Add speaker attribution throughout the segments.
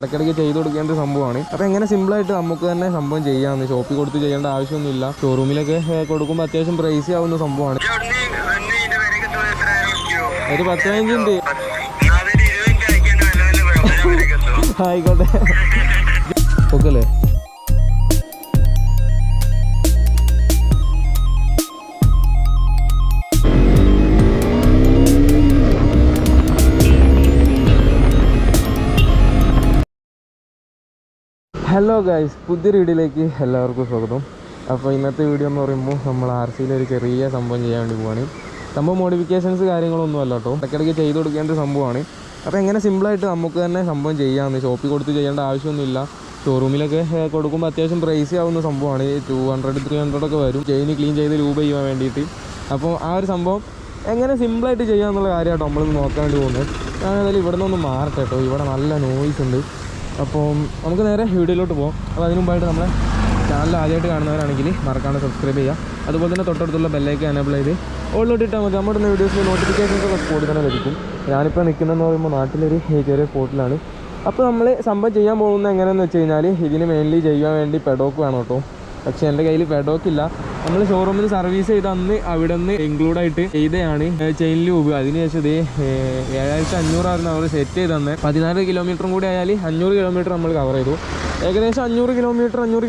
Speaker 1: ഇടയ്ക്കിടയ്ക്ക് ചെയ്ത് കൊടുക്കേണ്ട ഒരു സംഭവമാണ്. അപ്പോൾ എങ്ങനെ സിമ്പിളായിട്ട് നമുക്ക് തന്നെ സംഭവം ചെയ്യാമെന്ന്, ഷോപ്പിൽ കൊടുത്ത് ചെയ്യേണ്ട ആവശ്യമൊന്നുമില്ല. ഷോറൂമിലൊക്കെ കൊടുക്കുമ്പോൾ അത്യാവശ്യം പ്രൈസ് ആവുന്ന സംഭവമാണ്. ഒരു 10-15 മിനിറ്റ് ആയിക്കോട്ടെ. ഓക്കെ അല്ലേ? ഹലോ ഗൈസ്, പുതിയൊരു വീഡിയോയിലേക്ക് എല്ലാവർക്കും സ്വാഗതം. അപ്പോൾ ഇന്നത്തെ വീഡിയോ എന്ന് പറയുമ്പോൾ നമ്മൾ RCയിലൊരു ചെറിയ സംഭവം ചെയ്യാൻ വേണ്ടി പോവാണ്. സംഭവം മോഡിഫിക്കേഷൻസ് കാര്യങ്ങളൊന്നും അല്ല കേട്ടോ, ഇടയ്ക്കിടയ്ക്ക് ചെയ്ത് കൊടുക്കേണ്ട ഒരു സംഭവമാണ്. അപ്പോൾ എങ്ങനെ സിമ്പിളായിട്ട് നമുക്ക് തന്നെ സംഭവം ചെയ്യാമെന്ന്, ഷോപ്പിൽ കൊടുത്ത് ചെയ്യേണ്ട ആവശ്യമൊന്നുമില്ല. ഷോറൂമിലൊക്കെ കൊടുക്കുമ്പോൾ അത്യാവശ്യം പ്രൈസ് ആവുന്ന സംഭവമാണ്. 200-300 ഒക്കെ വരും ചെയിൻ ക്ലീൻ ചെയ്ത് രൂപ ചെയ്യാൻ വേണ്ടിയിട്ട്. അപ്പോൾ ആ ഒരു സംഭവം എങ്ങനെ സിമ്പിളായിട്ട് ചെയ്യാമെന്നുള്ള കാര്യമായിട്ടോ നമ്മളിന്ന് നോക്കാൻ വേണ്ടി പോകുന്നത്. ഞാനേതായാലും ഇവിടെ നിന്നൊന്ന് മാറട്ടെ കേട്ടോ, ഇവിടെ നല്ല നോയ്സ് ഉണ്ട്. അപ്പോൾ നമുക്ക് നേരെ വീഡിയോയിലോട്ട് പോകാം. അപ്പോൾ അതിന് മുമ്പായിട്ട് നമ്മളെ ചാനൽ ആദ്യമായിട്ട് കാണുന്നവരാണെങ്കിൽ മറക്കാണ്ട് സബ്സ്ക്രൈബ് ചെയ്യുക. അതുപോലെ തന്നെ തൊട്ടടുത്തുള്ള ബെല്ലൈക്കൻ എനേബിൾ ചെയ്ത് ഓളിലോട്ട് ഇട്ടാൽ മതി. നമ്മുടെ വീഡിയോസിൽ നോട്ടിഫിക്കേഷൻസ് ഒക്കെ കൂടുതൽ തന്നെ ലഭിക്കും. ഞാനിപ്പോൾ നിൽക്കുന്നതെന്ന് പറയുമ്പോൾ നാട്ടിലൊരു ചെറിയ സ്പോട്ടിലാണ്. അപ്പോൾ നമ്മൾ സംഭവം ചെയ്യാൻ പോകുന്നത് എങ്ങനെയാണെന്ന് വെച്ച് കഴിഞ്ഞാൽ, ഇതിന് മെയിൻലി ചെയ്യാൻ വേണ്ടി പെഡോക്ക് വേണം കേട്ടോ. പക്ഷേ എൻ്റെ കയ്യിൽ പെഡോക്കില്ല. നമ്മൾ ഷോറൂമിൽ സർവീസ് ചെയ്ത് അന്ന് അവിടെ നിന്ന് ഇൻക്ലൂഡായിട്ട് ചെയ്തതാണ് ചെയിൻ ലൂബ്. അതിനുശേഷം ഇത് 7500 അവർ സെറ്റ് ചെയ്ത് തന്നെ 14 കിലോമീറ്ററും കൂടി ആയാൽ 500 കിലോമീറ്റർ നമ്മൾ കവർ ചെയ്തു. ഏകദേശം 500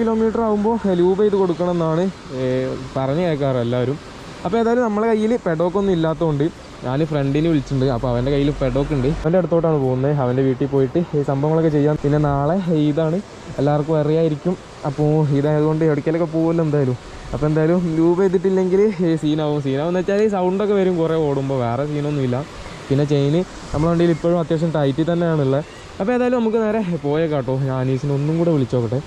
Speaker 1: കിലോമീറ്റർ ആകുമ്പോൾ ലൂബ് ചെയ്ത് കൊടുക്കണം എന്നാണ് പറഞ്ഞു കേൾക്കാറ് എല്ലാവരും. അപ്പോൾ ഏതായാലും നമ്മളെ കയ്യിൽ പെഡോക്കൊന്നും ഇല്ലാത്തതുകൊണ്ട് ഞാൻ ഫ്രണ്ടിനെ വിളിച്ചിട്ടുണ്ട്. അപ്പോൾ അവൻ്റെ കയ്യിൽ പെഡോക്ക് ഉണ്ട്. അവൻ്റെ അടുത്തോട്ടാണ് പോകുന്നത്. അവൻ്റെ വീട്ടിൽ പോയിട്ട് ഈ സംഭവങ്ങളൊക്കെ ചെയ്യാം. പിന്നെ നാളെ ഈദാണ്, എല്ലാവർക്കും അറിയായിരിക്കും. അപ്പോൾ ഇതായതുകൊണ്ട് എവിടേക്കലൊക്കെ പോകുമല്ലോ എന്തായാലും. അപ്പോൾ എന്തായാലും ലൂബ് ചെയ്തിട്ടില്ലെങ്കിൽ സീനാവെന്ന് വെച്ചാൽ സൗണ്ടൊക്കെ വരും കുറേ ഓടുമ്പോൾ, വേറെ സീനൊന്നുമില്ല. പിന്നെ ചെയിന് നമ്മുടെ വണ്ടിയിൽ ഇപ്പോഴും അത്യാവശ്യം ടൈറ്റിൽ തന്നെയാണുള്ളത്. അപ്പോൾ ഏതായാലും നമുക്ക് നേരെ പോയേക്കാട്ടോ. ഞാൻ അനീസിനെ ഒന്നും കൂടെ വിളിച്ചോക്കട്ടെ.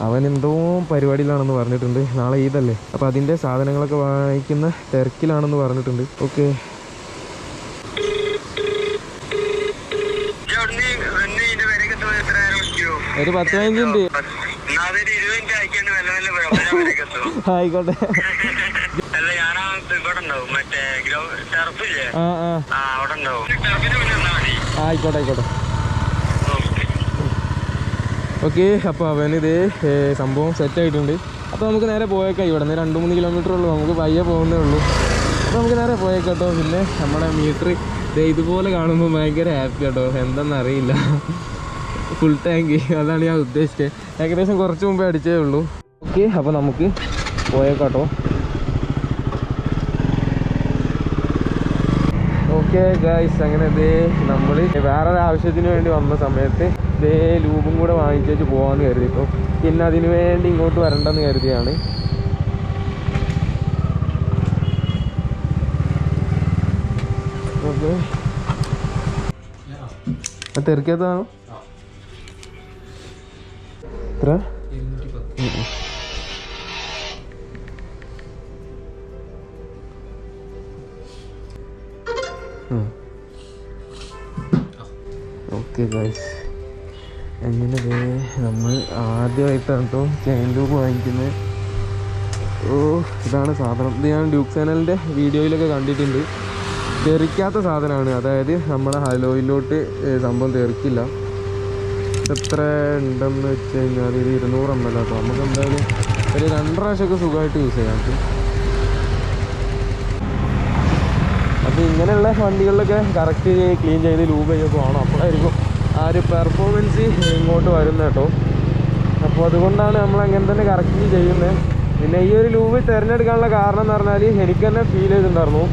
Speaker 1: അവൻ എന്തോ പരിപാടിയിലാണെന്ന് പറഞ്ഞിട്ടുണ്ട്. നാളെ ഈദല്ലേ, അപ്പോൾ അതിൻ്റെ സാധനങ്ങളൊക്കെ വാങ്ങിക്കുന്ന തിരക്കിലാണെന്ന് പറഞ്ഞിട്ടുണ്ട്. ഓക്കെ, ഒരു 10-15 മിനിറ്റ് ആയിക്കോട്ടെ. ആയിക്കോട്ടെ. ഓക്കെ, അപ്പോൾ അവനിത് സംഭവം സെറ്റ് ആയിട്ടുണ്ട്. അപ്പോൾ നമുക്ക് നേരെ പോയേക്കാം. ഇവിടെ നിന്ന് 2-3 കിലോമീറ്റർ ഉള്ളൂ, നമുക്ക് പയ്യെ പോകുന്നേ ഉള്ളൂ. അപ്പോൾ നമുക്ക് നേരെ പോയേക്കാട്ടോ. പിന്നെ നമ്മുടെ മീറ്റർ ഇതുപോലെ കാണുമ്പോൾ ഭയങ്കര ഹാപ്പി കേട്ടോ, എന്താണെന്നറിയില്ല. ഫുൾ ടാങ്ക്, അതാണ് ഞാൻ ഉദ്ദേശിച്ചത്. ഏകദേശം കുറച്ച് മുമ്പേ അടിച്ചേ ഉള്ളൂ. ഓക്കെ, അപ്പോൾ നമുക്ക് പോയേക്കാട്ടോ. ഓക്കെ ഗൈസ്, അങ്ങനെ നമ്മൾ വേറൊരു ആവശ്യത്തിന് വേണ്ടി വന്ന സമയത്ത് ലൂബും കൂടെ വാങ്ങിച്ചിട്ട് പോകാമെന്ന് കരുതിട്ടോ. പിന്നെ അതിന് വേണ്ടി ഇങ്ങോട്ട് വരണ്ടെന്ന് കരുതിയാണ്. ഓക്കെ, തെറിക്കാത്തതാണോ? എത്ര? ഓക്കെ ഗൈസ്, അങ്ങനെ നമ്മൾ ആദ്യമായിട്ടാണ് കേട്ടോ ചെയിൻ ലൂബ് വാങ്ങിക്കുന്നത്. ഇതാണ് സാധനം. ഇത് ഞാൻ ഡ്യൂക്ക് ചാനലിൻ്റെ വീഡിയോയിലൊക്കെ കണ്ടിട്ടുണ്ട്. തെറിക്കാത്ത സാധനമാണ്, അതായത് നമ്മുടെ ഹലോയിലോട്ട് സംഭവം തെറിക്കില്ല. എത്ര ഉണ്ടെന്ന് വെച്ച് കഴിഞ്ഞാൽ ഇത് 200 ml ആട്ടോ. നമുക്ക് എന്തായാലും ഒരു 2 പ്രാവശ്യമൊക്കെ സുഖമായിട്ട് യൂസ് ചെയ്യാം. അപ്പോൾ ഇങ്ങനെയുള്ള വണ്ടികളിലൊക്കെ കറക്റ്റ് ക്ലീൻ ചെയ്ത് ലൂബ് ചെയ്യൊക്കെ വേണം, അപ്പോഴായിരിക്കും ആ ഒരു പെർഫോമൻസ് ഇങ്ങോട്ട് വരുന്നത് കേട്ടോ. അപ്പോൾ അതുകൊണ്ടാണ് നമ്മൾ അങ്ങനെ തന്നെ കറക്റ്റ് ചെയ്യുന്നത്. പിന്നെ ഈ ഒരു ലൂബ് തിരഞ്ഞെടുക്കാനുള്ള കാരണം എന്ന് പറഞ്ഞാൽ എനിക്ക് തന്നെ ഫീൽ ചെയ്തിട്ടുണ്ടായിരുന്നു,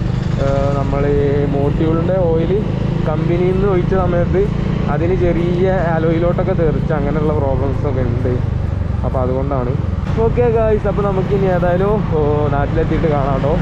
Speaker 1: നമ്മൾ ഈ മോട്ടീവിളിൻ്റെ ഓയിൽ കമ്പനിയിൽ നിന്ന് ഒഴിച്ച സമയത്ത് അതിന് ചെറിയ അലോയിലോട്ടൊക്കെ തെറിച്ച് അങ്ങനെയുള്ള പ്രോബ്ലംസൊക്കെ ഉണ്ട്. അപ്പോൾ അതുകൊണ്ടാണ്. ഓക്കെ ഗായ്സ്, അപ്പോൾ നമുക്കിനി ഏതായാലും നാട്ടിലെത്തിയിട്ട് കാണാം കേട്ടോ.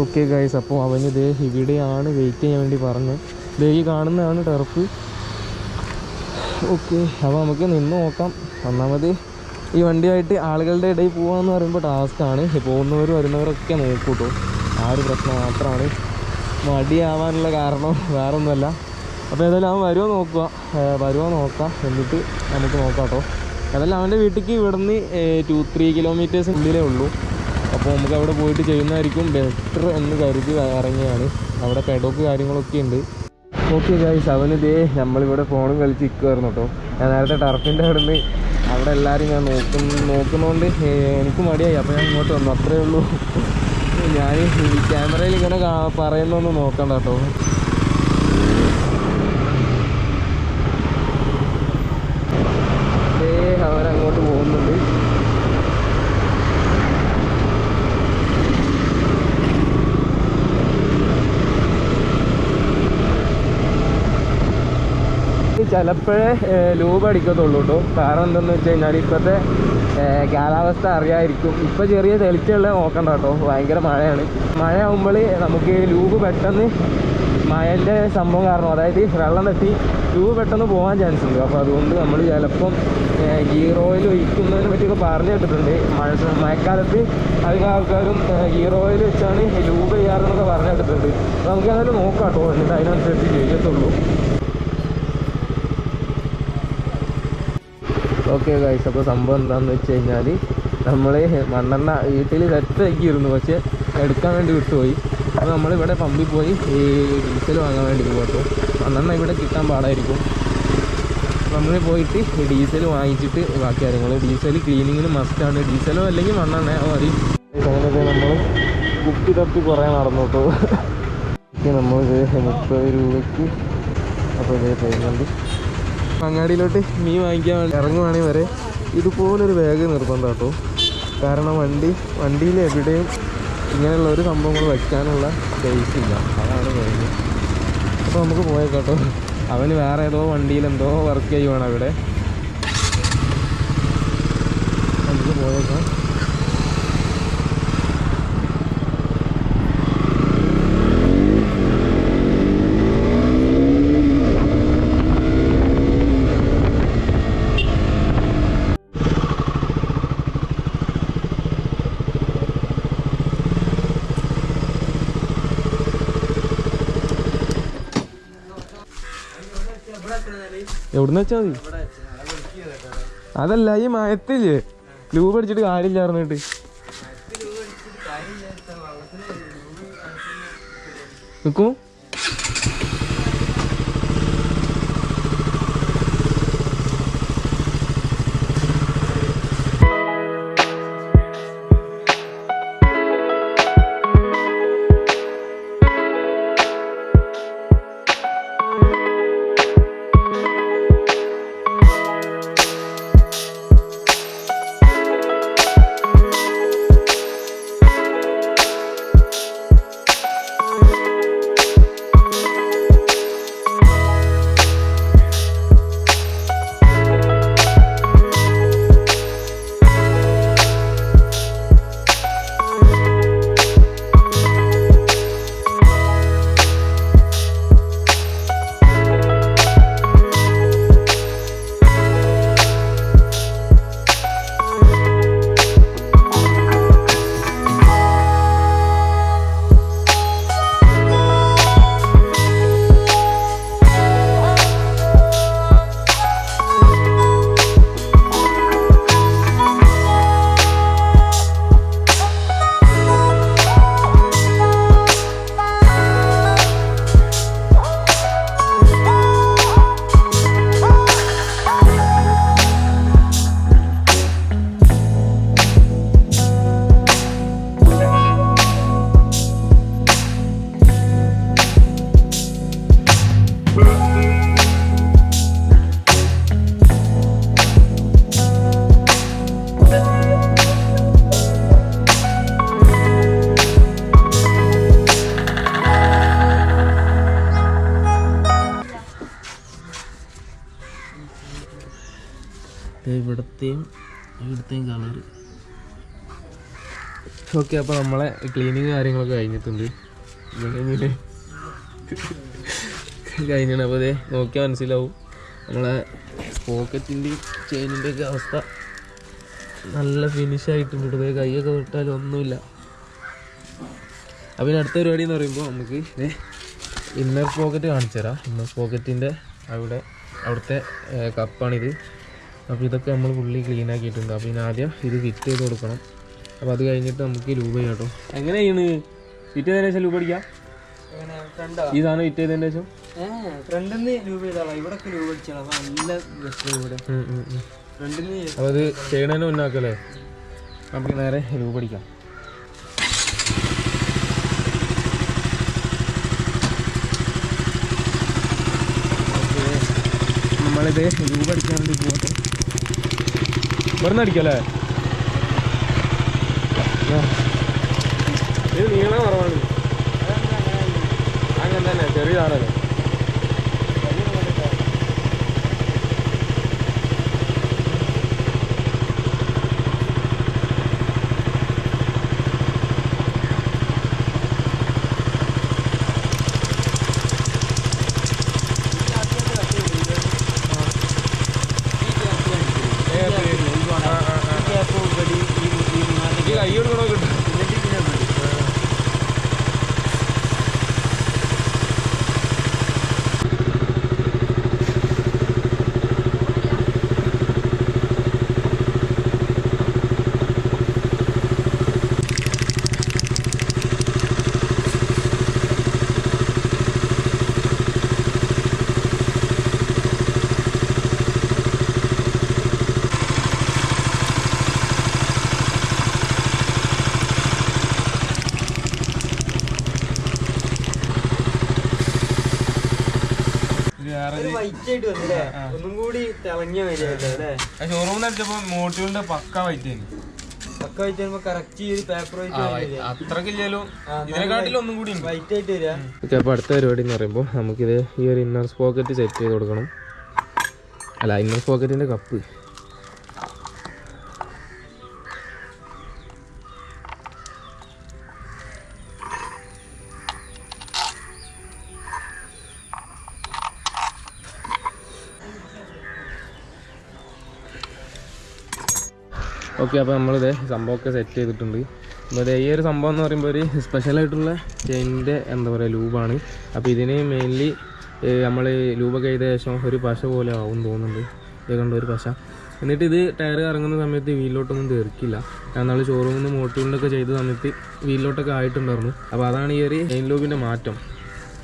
Speaker 1: ഓക്കെ ഗൈസ്, അപ്പോൾ അവന് ഇവിടെയാണ് വെയിറ്റ് ചെയ്യാൻ വേണ്ടി പറഞ്ഞത്. ഈ കാണുന്നതാണ് ടർഫ്. ഓക്കെ, അപ്പോൾ നമുക്ക് നിന്ന് നോക്കാം. ഒന്നാമത് ഈ വണ്ടിയായിട്ട് ആളുകളുടെ ഇടയിൽ പോകാമെന്ന് പറയുമ്പോൾ ടാസ്ക്കാണ്. പോകുന്നവരും വരുന്നവരൊക്കെ നോക്കൂട്ടോ. ആ ഒരു പ്രശ്നം മാത്രമാണ്. മടിയാവാനുള്ള കാരണം വേറൊന്നുമല്ല. അപ്പോൾ ഏതായാലും അവൻ വരുമോ നോക്കാം എന്നിട്ട് നമുക്ക് നോക്കാം കേട്ടോ. ഏതായാലും അവൻ്റെ വീട്ടിലേക്ക് ഇവിടുന്ന് 2-3 കിലോമീറ്റേഴ്സ് ഉള്ളിലേ ഉള്ളൂ. അപ്പോൾ നമുക്ക് അവിടെ പോയിട്ട് ചെയ്യുന്നതായിരിക്കും ബെറ്റർ എന്ന് കരുതി ഇറങ്ങിയാണ്. അവിടെ പെഡോക്ക് കാര്യങ്ങളൊക്കെ ഉണ്ട്. ഓക്കെ ഗൈസ്, അവനിതേ നമ്മളിവിടെ ഫോണും കളിച്ച് നിൽക്കുമായിരുന്നു കേട്ടോ. ഞാൻ നേരത്തെ ടർഫിൻ്റെ അവിടെ എല്ലാവരും ഞാൻ നോക്കുന്നതുകൊണ്ട് എനിക്ക് മടിയായി. അപ്പോൾ ഞാൻ ഇങ്ങോട്ട് വന്നു, അത്രയേ ഉള്ളൂ. ഞാൻ ഈ ക്യാമറയിൽ ഇങ്ങനെ പറയുന്നൊന്നും നോക്കണ്ട കേട്ടോ. അവരങ്ങോട്ട് പോകുന്നുണ്ട്. ചിലപ്പോഴേ ലൂബ് അടിക്കത്തുള്ളൂ കേട്ടോ. കാരണം എന്താണെന്ന് വെച്ച് കഴിഞ്ഞാൽ ഇപ്പോഴത്തെ കാലാവസ്ഥ അറിയാമായിരിക്കും. ഇപ്പോൾ ചെറിയ തെളിച്ചുള്ള നോക്കണ്ട കേട്ടോ, ഭയങ്കര മഴയാണ്. മഴ ആകുമ്പോൾ നമുക്ക് ലൂബ് പെട്ടെന്ന് മഴൻ്റെ സംഭവം കാരണം, അതായത് വെള്ളം തട്ടി ലൂബ് പെട്ടെന്ന് പോകാൻ ചാൻസ് ഉണ്ട്. അപ്പോൾ അതുകൊണ്ട് നമ്മൾ ചിലപ്പം ഗിയർ ഓയിൽ ഒഴിക്കുന്നതിനെ പറ്റിയൊക്കെ പറഞ്ഞു കേട്ടിട്ടുണ്ട്. മഴക്കാലത്ത് അധികം ആൾക്കാരും ഗിയർ ഓയിൽ വെച്ചാണ് ലൂബ് ചെയ്യാറെന്നൊക്കെ പറഞ്ഞു കേട്ടിട്ടുണ്ട്. അപ്പോൾ നമുക്ക് അതായത് നോക്കാം കേട്ടോ, എന്നിട്ട് അതിനനുസരിച്ച് ചെയ്യത്തുള്ളൂ. ഓക്കെ ഗൈസ്, അപ്പോൾ സംഭവം എന്താണെന്ന് വെച്ച് കഴിഞ്ഞാൽ നമ്മൾ മണ്ണെണ്ണ വീട്ടിൽ സെറ്റാക്കിയിരുന്നു, പക്ഷേ എടുക്കാൻ വേണ്ടി വിട്ടുപോയി. അപ്പോൾ നമ്മളിവിടെ പമ്പിൽ പോയി ഈ ഡീസൽ വാങ്ങാൻ വേണ്ടി പോകട്ടോ. മണ്ണെണ്ണ ഇവിടെ കിട്ടാൻ പാടായിരിക്കും. നമ്മൾ പോയിട്ട് ഡീസൽ വാങ്ങിച്ചിട്ട് ബാക്കി കാര്യങ്ങൾ, ഡീസൽ ക്ലീനിങ്ങിന് മസ്റ്റാണ്. ഡീസലോ അല്ലെങ്കിൽ മണ്ണെണ്ണ മതി. അങ്ങനെയൊക്കെ നമ്മൾ കുപ്പി തപ്പി കുറേ നടന്നു കേട്ടോ. നമ്മൾ 30 രൂപയ്ക്ക് അപ്പോൾ ഇതേ പേയ്മെൻറ്റ്. അങ്ങാടിയിലോട്ട് മീൻ വാങ്ങിക്കാൻ വേണ്ടി ഇറങ്ങുവാണെങ്കിൽ വരെ ഇതുപോലൊരു ബാഗ് നിർബന്ധം കേട്ടോ. കാരണം വണ്ടിയിൽ എവിടെയും ഇങ്ങനെയുള്ള ഒരു സംഭവങ്ങൾ വയ്ക്കാനുള്ള സ്പേസ് ഇല്ല, അതാണ് മെയിൻ. അപ്പോൾ നമുക്ക് പോയേക്കാട്ടോ. അവന് വേറെ ഏതോ വണ്ടിയിൽ എന്തോ വർക്ക് ചെയ്യുവാണ് അവിടെ. നമുക്ക് പോയേക്കാം. എവിടുന്ന് വെച്ചാൽ മതി. അതല്ല, ഈ മയത്തില്ലേ ലൂബ് അടിച്ചിട്ട് കാര്യമില്ലായിരുന്നിട്ട്. നിൽക്കൂ. ഇവിടുത്തെയും കളർ. ഓക്കെ, അപ്പോൾ നമ്മളെ ക്ലീനിങ് കാര്യങ്ങളൊക്കെ കഴിഞ്ഞിട്ടുണ്ട്. കഴിഞ്ഞാണ്. അപ്പോൾ അതേ നോക്കിയാൽ മനസ്സിലാവും നമ്മളെ പോക്കറ്റിൻ്റെയും ചെയിനിൻ്റെയൊക്കെ അവസ്ഥ നല്ല ഫിനിഷായിട്ടുണ്ട്. ഇതേ കൈയൊക്കെ തൊട്ടാലും ഒന്നുമില്ല. അപ്പം ഇനി അടുത്ത പരിപാടി എന്ന് പറയുമ്പോൾ നമുക്ക് ഇന്നർ പോക്കറ്റ് കാണിച്ചു തരാം. ഇന്നർ പോക്കറ്റിൻ്റെ അവിടുത്തെ കപ്പാണിത്. അപ്പോൾ ഇതൊക്കെ നമ്മൾ ഫുള്ളി ക്ലീൻ ആക്കിയിട്ടുണ്ട്. അപ്പോൾ ഇനി ആദ്യം ഇത് ഫിറ്റ് ചെയ്ത് കൊടുക്കണം. അപ്പോൾ അത് കഴിഞ്ഞിട്ട് നമുക്ക് ലൂബ് ചെയ്യാം കേട്ടോ. എങ്ങനെയാണ് ഫിറ്റ് ചെയ്തതിന് ശേഷം ലൂബ് അടിക്കാം? ഈ സാധനം ഫിറ്റ് ചെയ്തതിന് ശേഷം
Speaker 2: ഫ്രണ്ടിൽ നിന്ന് ലൂബ് ചെയ്താളാം. ഇവിടെ ലൂബ് അടിച്ചാൽ നല്ല ഇവിടെ ഫ്രണ്ടിൽ നിന്ന്.
Speaker 1: അപ്പോൾ അത് ചെയ്യണതിന് മുന്നാക്കല്ലേ നമുക്ക് നേരെ ലൂബ് അടിക്കാം. നമ്മളിത് ലൂബ് അടിക്കാൻ വേണ്ടി പോകട്ടെ. ഇവിടെ നിന്ന് അടിക്കല്ലേ? ഇത് നീളം കുറവാണ്. അങ്ങനെ തന്നെ ചെറിയതാണല്ലോ.
Speaker 2: ഒന്നും കൂടി തിളങ്ങിയ വരികയല്ലേ?
Speaker 1: ഷോറൂമിൽ അടിച്ചപ്പോ മോട്ടോറിന്റെ പക്ക വൈറ്റ്
Speaker 2: പക്ക വൈറ്റ് വരുമ്പോ കറക്റ്റ് ഈ പേപ്പർ
Speaker 1: അത്രക്കില്ലല്ലോ, ഇതിനെക്കാട്ടിലും ഒന്നും കൂടി
Speaker 2: വൈറ്റ് ആയിട്ട് വരിക.
Speaker 1: ഓക്കെ, അപ്പോൾ അടുത്ത പരിപാടി എന്ന് പറയുമ്പോൾ നമുക്കിത് ഈ ഒരു ഇന്നർ പോക്കറ്റ് സെറ്റ് ചെയ്ത് കൊടുക്കണം. അല്ല, ഇന്നർ പോക്കറ്റിന്റെ കപ്പ്. ഓക്കെ, അപ്പോൾ നമ്മളിത് സംഭവമൊക്കെ സെറ്റ് ചെയ്തിട്ടുണ്ട്. അപ്പോൾ ഈ ഒരു സംഭവം എന്ന് പറയുമ്പോൾ ഒരു സ്പെഷ്യലായിട്ടുള്ള ചെയിനിൻ്റെ എന്താ പറയുക ലൂബാണ്. അപ്പോൾ ഇതിന് മെയിൻലി നമ്മൾ ലൂബൊക്കെ ചെയ്ത ശേഷം ഒരു പശ പോലെ ആവും തോന്നുന്നുണ്ട്. ഇത് കണ്ട ഒരു പശ. എന്നിട്ട് ഇത് ടയർ ഇറങ്ങുന്ന സമയത്ത് വീലിലോട്ടൊന്നും തീർക്കില്ല. നമ്മൾ ഷോറൂമിൽ നിന്ന് മോട്ടോറിൻ്റെയൊക്കെ ചെയ്ത സമയത്ത് വീലിലോട്ടൊക്കെ ആയിട്ടുണ്ടായിരുന്നു. അപ്പോൾ അതാണ് ഈ ഒരു ചെയിൻ ലൂബിൻ്റെ മാറ്റം.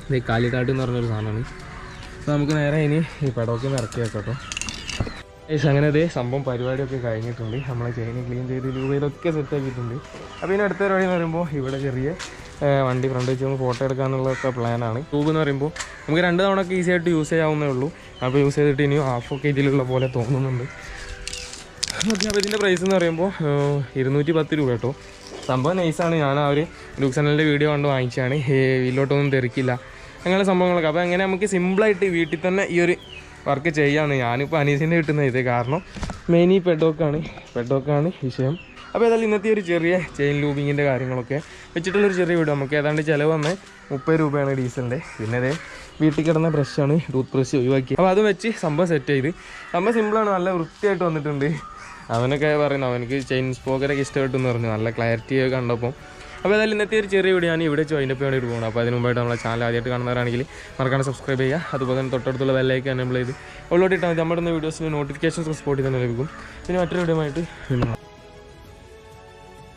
Speaker 1: ഇത് കാലിത്താട്ട് എന്ന് പറഞ്ഞൊരു സാധനമാണ്. അപ്പോൾ നമുക്ക് നേരെ ഇനി ഈ പടമൊക്കെ ഇറക്കി വെക്കാം കേട്ടോ. അങ്ങനെ അതേ സംഭവം പരിപാടിയൊക്കെ കഴിഞ്ഞിട്ടുണ്ട്. നമ്മളെ ചെയിൻ ക്ലീൻ ചെയ്ത് ലൂബ് ചെയ്തൊക്കെ സെറ്റ് ആക്കിയിട്ടുണ്ട്. അപ്പോൾ ഇതിന് അടുത്ത പരിപാടി എന്ന് പറയുമ്പോൾ ഇവിടെ ചെറിയ വണ്ടി ഫ്രണ്ട് വെച്ച് നമുക്ക് ഫോട്ടോ എടുക്കാനുള്ളതൊക്കെ പ്ലാനാണ്. ട്യൂബ് എന്ന് പറയുമ്പോൾ നമുക്ക് 2 തവണ ഒക്കെ ഈസി ആയിട്ട് യൂസ് ചെയ്യാവുന്നേ ഉള്ളൂ. അപ്പോൾ യൂസ് ചെയ്തിട്ട് ഇനിയും ഹാഫൊക്കെ ഇതിലുള്ള പോലെ തോന്നുന്നുണ്ട്. ഓക്കെ, അപ്പോൾ ഇതിൻ്റെ പ്രൈസ് എന്ന് പറയുമ്പോൾ 210 രൂപ കേട്ടോ. സംഭവം നൈസാണ്. ഞാൻ ആ ഒരു ലൂക്സനലിൻ്റെ വീഡിയോ കണ്ട് വാങ്ങിച്ചാണ്. വീട്ടിലോട്ടൊന്നും തെറിക്കില്ല അങ്ങനെ സംഭവങ്ങളൊക്കെ. അപ്പോൾ അങ്ങനെ നമുക്ക് സിമ്പിളായിട്ട് വീട്ടിൽ തന്നെ ഈ ഒരു വർക്ക് ചെയ്യാമെന്ന്. ഞാനിപ്പോൾ അനീസിൻ്റെ കിട്ടുന്ന ഇത് കാരണം മെയിൻ ഈ പെഡോക്കാണ് വിഷയം. അപ്പോൾ ഏതായാലും ഇന്നത്തെ ഒരു ചെറിയ ചെയിൻ ലൂബിങ്ങിൻ്റെ കാര്യങ്ങളൊക്കെ വെച്ചിട്ടുള്ളൊരു ചെറിയ വീഡിയോ. നമുക്ക് ഏതാണ്ട് ചിലവ് വന്ന് 30 രൂപയാണ് ഡീസലിൻ്റെ. പിന്നെ അതേ വീട്ടിൽ കിടന്ന ബ്രഷാണ്, ടൂത്ത് ബ്രഷ് ഒഴിവാക്കി. അപ്പോൾ അത് വെച്ച് സംഭവം സെറ്റ് ചെയ്ത് സംഭവം സിമ്പിളാണ്, നല്ല വൃത്തിയായിട്ട് വന്നിട്ടുണ്ട്. അവനൊക്കെ പറയുന്നു അവനക്ക് ചെയിൻ സ്പോക്കറൊക്കെ ഇഷ്ടപ്പെട്ടെന്ന് പറഞ്ഞു, നല്ല ക്ലാരിറ്റിയൊക്കെ കണ്ടപ്പോൾ. അപ്പോൾ ഏതായാലും ഇന്നത്തെ ഒരു ചെറിയ വീഡിയോ ഞാൻ ഇവിടെ വൈൻഡപ്പ് വേണ്ടിയിട്ട് പോകണം. അപ്പോൾ അതിന് മുമ്പായിട്ട് നമ്മളെ ചാനൽ ആദ്യമായിട്ട് കാണുന്നവരാണെങ്കിൽ മറക്കാതെ സബ്സ്ക്രൈബ് ചെയ്യുക. അതുപോലെ തന്നെ തൊട്ടടുത്തുള്ള ബെല്ലൈക്കൻ എനേബിൾ ചെയ്ത് ഉള്ളോട്ടിട്ടാൽ നമ്മുടെ വീഡിയോസിന് നോട്ടിഫിക്കേഷൻസ് സ്പോട്ടിൽ തന്നെ ലഭിക്കും. പിന്നെ മറ്റൊരു വീഡിയോ ആയിട്ട്